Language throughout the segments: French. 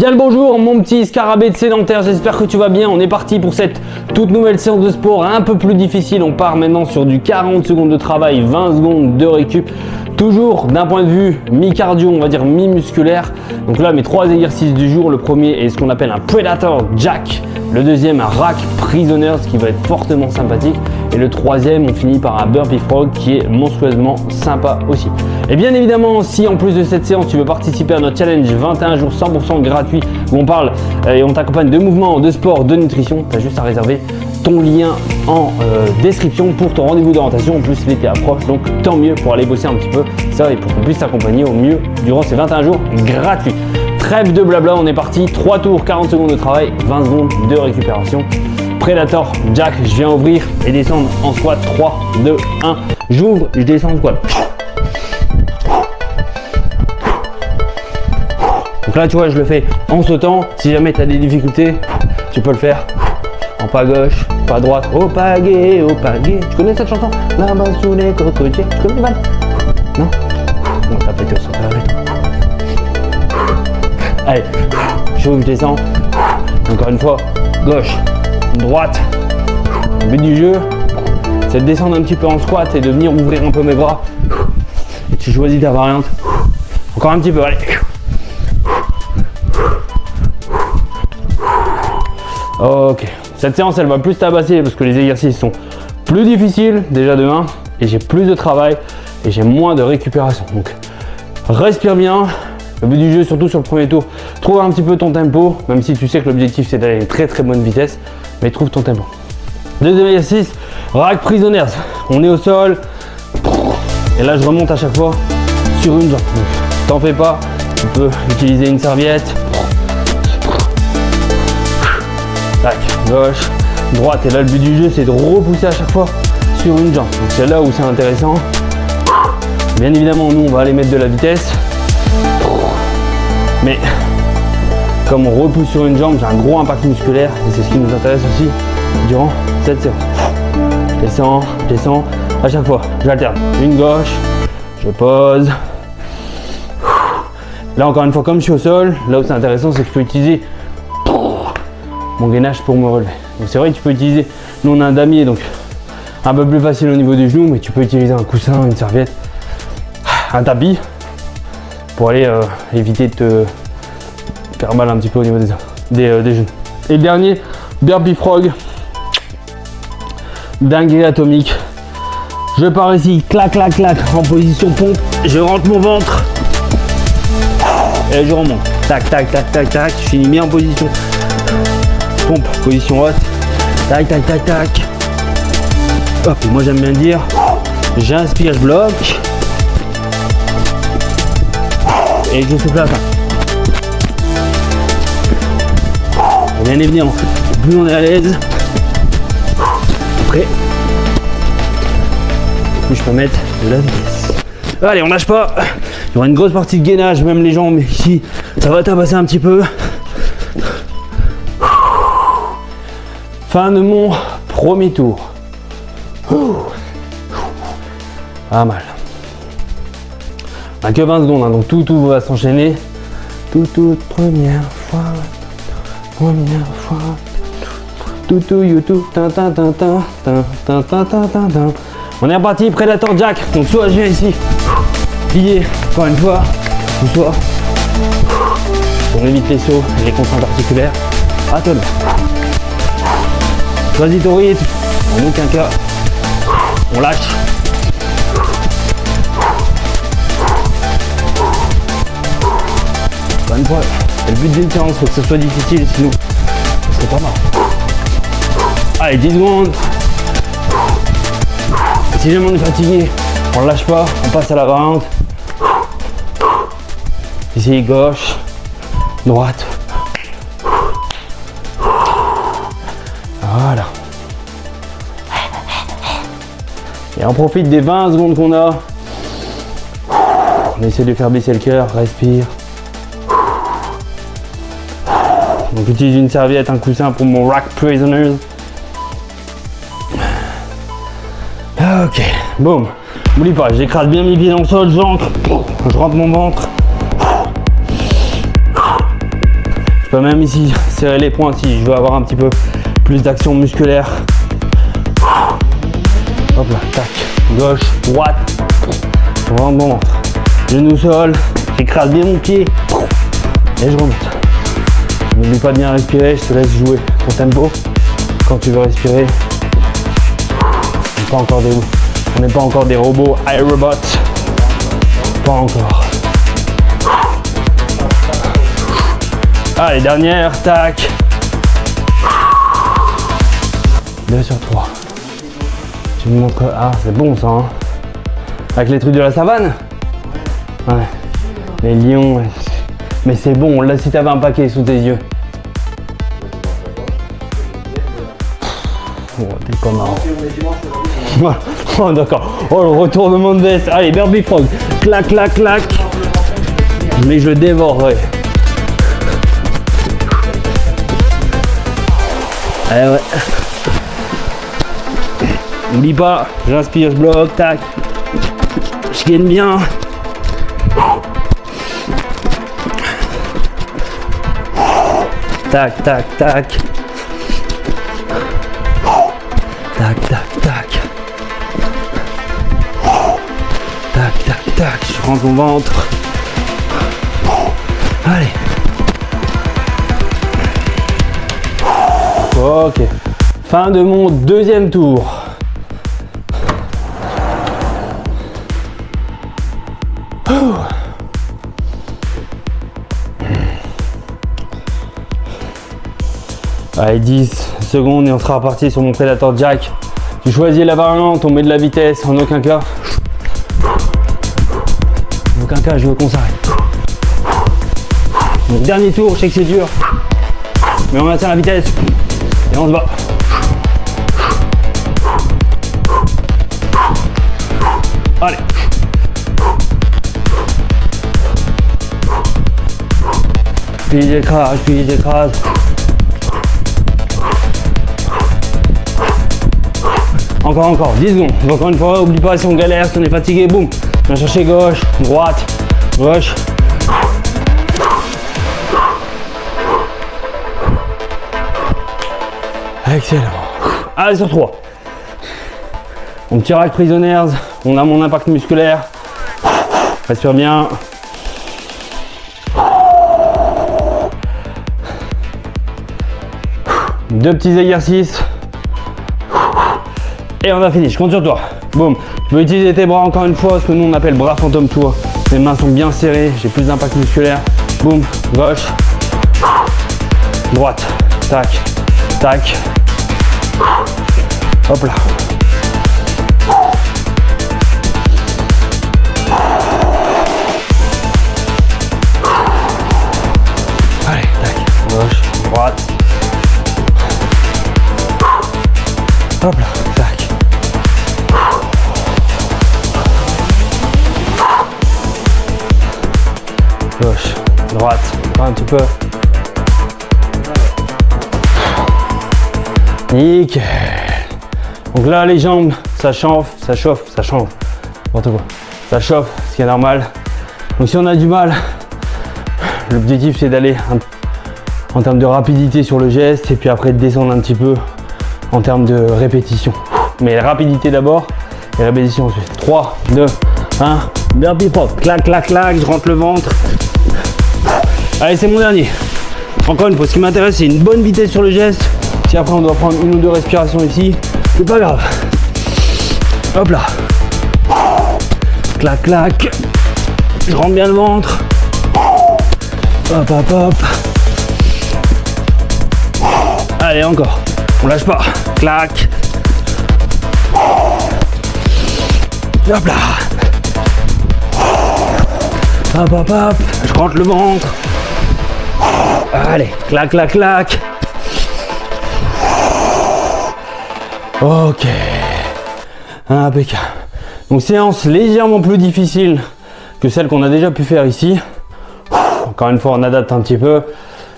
Bien le bonjour mon petit scarabée de sédentaire, j'espère que tu vas bien. On est parti pour cette toute nouvelle séance de sport un peu plus difficile. On part maintenant sur du 40 secondes de travail, 20 secondes de récup. Toujours d'un point de vue mi-cardio, on va dire mi-musculaire. Donc là mes trois exercices du jour, le premier est ce qu'on appelle un Predator Jack. Le deuxième un Rack Prisoners qui va être fortement sympathique. Et le troisième on finit par un Burpee Frog qui est monstrueusement sympa aussi. Et bien évidemment si en plus de cette séance tu veux participer à notre challenge 21 jours 100% gratuit où on parle et on t'accompagne de mouvements, de sport, de nutrition, tu as juste à réserver ton lien en description pour ton rendez-vous d'orientation. En plus l'été approche donc tant mieux pour aller bosser un petit peu ça et pour qu'on puisse t'accompagner au mieux durant ces 21 jours gratuits. Trêve de blabla, on est parti, 3 tours, 40 secondes de travail, 20 secondes de récupération. Predator Jack, je viens ouvrir et descendre en squat, 3, 2, 1, j'ouvre, je descends en squat. Donc là tu vois je le fais en sautant, si jamais tu as des difficultés, tu peux le faire en pas gauche, pas droite, au pagaie, au pagaie. Tu connais cette chanson? Là-bas sous les cocotiers, tu connais les balles? Non? On va taper au centre avec. Allez, j'ouvre, je descends. Encore une fois, gauche, droite. Le but du jeu, c'est de descendre un petit peu en squat et de venir ouvrir un peu mes bras. Et tu choisis ta variante. Encore un petit peu, allez. Ok, cette séance elle va plus tabasser parce que les exercices sont plus difficiles déjà de 1 et j'ai plus de travail et j'ai moins de récupération. Donc respire bien. Le but du jeu, surtout sur le premier tour, trouve un petit peu ton tempo, même si tu sais que l'objectif c'est d'aller à une très bonne vitesse, mais trouve ton tempo. Deuxième exercice, Rack Prisoners. On est au sol et là je remonte à chaque fois sur une jambe. T'en fais pas, tu peux utiliser une serviette. Tac, gauche, droite. Et là le but du jeu c'est de repousser à chaque fois sur une jambe. Donc c'est là où c'est intéressant. Bien évidemment nous on va aller mettre de la vitesse. Mais comme on repousse sur une jambe, j'ai un gros impact musculaire et c'est ce qui nous intéresse aussi durant cette séance. Je descends, à chaque fois, j'alterne. Une gauche, je pose. Là encore une fois, comme je suis au sol, là où c'est intéressant, c'est que je peux utiliser mon gainage pour me relever. Donc c'est vrai que tu peux utiliser, nous on a un damier, donc un peu plus facile au niveau du genou, mais tu peux utiliser un coussin, une serviette, un tapis pour aller éviter de te faire mal un petit peu au niveau des genoux. Et le dernier, Burpee Frog, dinguerie atomique. Je pars ici, clac, clac, clac, en position pompe, je rentre mon ventre et je remonte. Tac, tac, tac, tac, tac, je finis bien en position pompe, position haute. Tac, tac, tac, tac. Hop, et moi j'aime bien dire, j'inspire, je bloque. Et je souffle à la fin. Bien évidemment, plus on est à l'aise, après, plus je peux mettre de la vitesse. Allez, on lâche pas. Il y aura une grosse partie de gainage, même les jambes ici, ça va tabasser un petit peu. Fin de mon premier tour. Pas mal. On n'a que 20 secondes, hein, donc tout va s'enchaîner. Toute première fois. YouTube. On est reparti, Predator Jack. Donc soit je viens ici, plier encore une fois, ou soit on évite les sauts et les contraintes articulaires. À toi. Choisis ton rythme, en aucun cas, on lâche. Une fois, c'est le but d'une séance, faut que ce soit difficile, sinon ce serait pas marrant. Allez, 10 secondes. Et si jamais on est fatigué, on ne lâche pas, on passe à la variante. Ici, gauche, droite. Voilà. Et on profite des 20 secondes qu'on a. On essaie de faire baisser le cœur, respire. Donc j'utilise une serviette, un coussin pour mon Rack Prisoners. Ok, boum. N'oublie pas, j'écrase bien mes pieds dans le sol, je rentre mon ventre. Je peux même ici serrer les poings si je veux avoir un petit peu plus d'action musculaire. Hop là, tac, gauche, droite, je remonte, genou sol, j'écrase bien mon pied et je remonte. N'oublie pas de bien respirer, je te laisse jouer ton tempo. Quand tu veux respirer, on n'est pas encore des robots, iRobot, pas encore. Allez, dernière, tac. 2 sur 3. Tu me montres, ah c'est bon ça hein. Avec les trucs de la savane. Ouais. Les lions. Mais c'est bon, là si t'avais un paquet sous tes yeux. Oh, t'es pas marrant. Oh d'accord. Oh le retournement de veste. Allez, Burpee Frog. Clac, clac, clac. Mais je le dévorerai. Eh ouais. N'oublie pas, j'inspire, je bloque, tac. Je gagne bien. Tac, tac, tac. Tac, tac, tac. Tac, tac, tac. Je prends ton ventre. Allez. Ok. Fin de mon deuxième tour. Allez, 10 secondes et on sera reparti sur mon Predator Jack. Tu choisis la variante, on met de la vitesse, en aucun cas. En aucun cas, je veux qu'on s'arrête. Dernier tour, je sais que c'est dur. Mais on maintient la vitesse et on se bat. Allez. Puis j'écrase, puis j'écrase. Encore, 10 secondes. Encore une fois, oublie pas si on galère, si on est fatigué, boum. Viens chercher gauche, droite, gauche. Excellent. Allez, sur 3. Mon petit rack Prisoners, on a mon impact musculaire. Respire bien. Deux petits exercices. Et on a fini, je compte sur toi. Boum. Tu peux utiliser tes bras encore une fois, ce que nous on appelle bras fantôme tour. Mes mains sont bien serrées, j'ai plus d'impact musculaire. Boum, gauche, droite, tac, tac. Hop là. Allez, tac, gauche, droite. Hop là, tac. Gauche, droite, encore un petit peu. Nickel. Donc là, les jambes, ça chauffe, ça chauffe, ça change. N'importe quoi. Ça chauffe, ce qui est normal. Donc si on a du mal, l'objectif c'est d'aller en termes de rapidité sur le geste et puis après de descendre un petit peu en termes de répétition. Mais rapidité d'abord et répétition ensuite. 3, 2, 1. Burpee Frog. Clac, clac, clac. Je rentre le ventre. Allez, c'est mon dernier. Encore une fois, ce qui m'intéresse, c'est une bonne vitesse sur le geste. Si après on doit prendre une ou deux respirations ici, c'est pas grave. Hop là. Clac, clac. Je rentre bien le ventre. Hop, hop, hop. Allez, encore. On lâche pas. Clac. Hop là. Hop, hop, hop. Je rentre le ventre. Allez, clac, clac, clac. Ok. Impeccable. Donc séance légèrement plus difficile que celle qu'on a déjà pu faire ici. Encore une fois, on adapte un petit peu.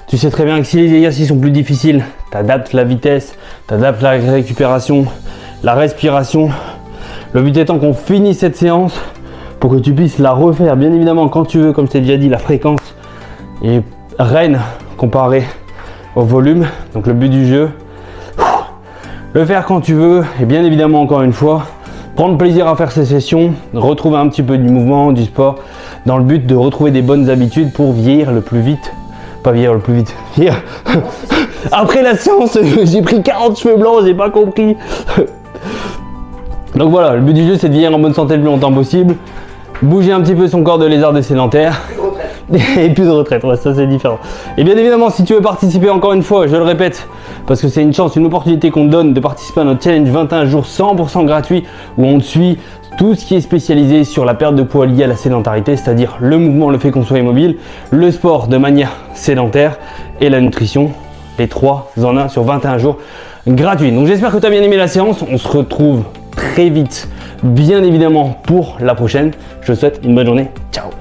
Tu sais très bien que si les exercices sont plus difficiles, tu adaptes la vitesse, tu adaptes la récupération, la respiration. Le but étant qu'on finisse cette séance pour que tu puisses la refaire, bien évidemment, quand tu veux, comme je t'ai déjà dit, la fréquence est reine comparé au volume. Donc le but du jeu, le faire quand tu veux et bien évidemment encore une fois, prendre plaisir à faire ces sessions, retrouver un petit peu du mouvement, du sport, dans le but de retrouver des bonnes habitudes pour vieillir le plus vite. Pas vieillir le plus vite, vieillir. Après la séance, j'ai pris 40 cheveux blancs, j'ai pas compris. Donc voilà, le but du jeu c'est de vieillir en bonne santé le plus longtemps possible, bouger un petit peu son corps de lézard de sédentaire. Et plus de retraite, ouais, ça c'est différent. Et bien évidemment, si tu veux participer encore une fois, je le répète, parce que c'est une chance, une opportunité qu'on te donne de participer à notre challenge 21 jours 100% gratuit, où on te suit tout ce qui est spécialisé sur la perte de poids liée à la sédentarité, c'est-à-dire le mouvement, le fait qu'on soit immobile, le sport de manière sédentaire et la nutrition, les 3 en 1 sur 21 jours gratuits. Donc j'espère que tu as bien aimé la séance, on se retrouve très vite, bien évidemment, pour la prochaine. Je te souhaite une bonne journée, ciao.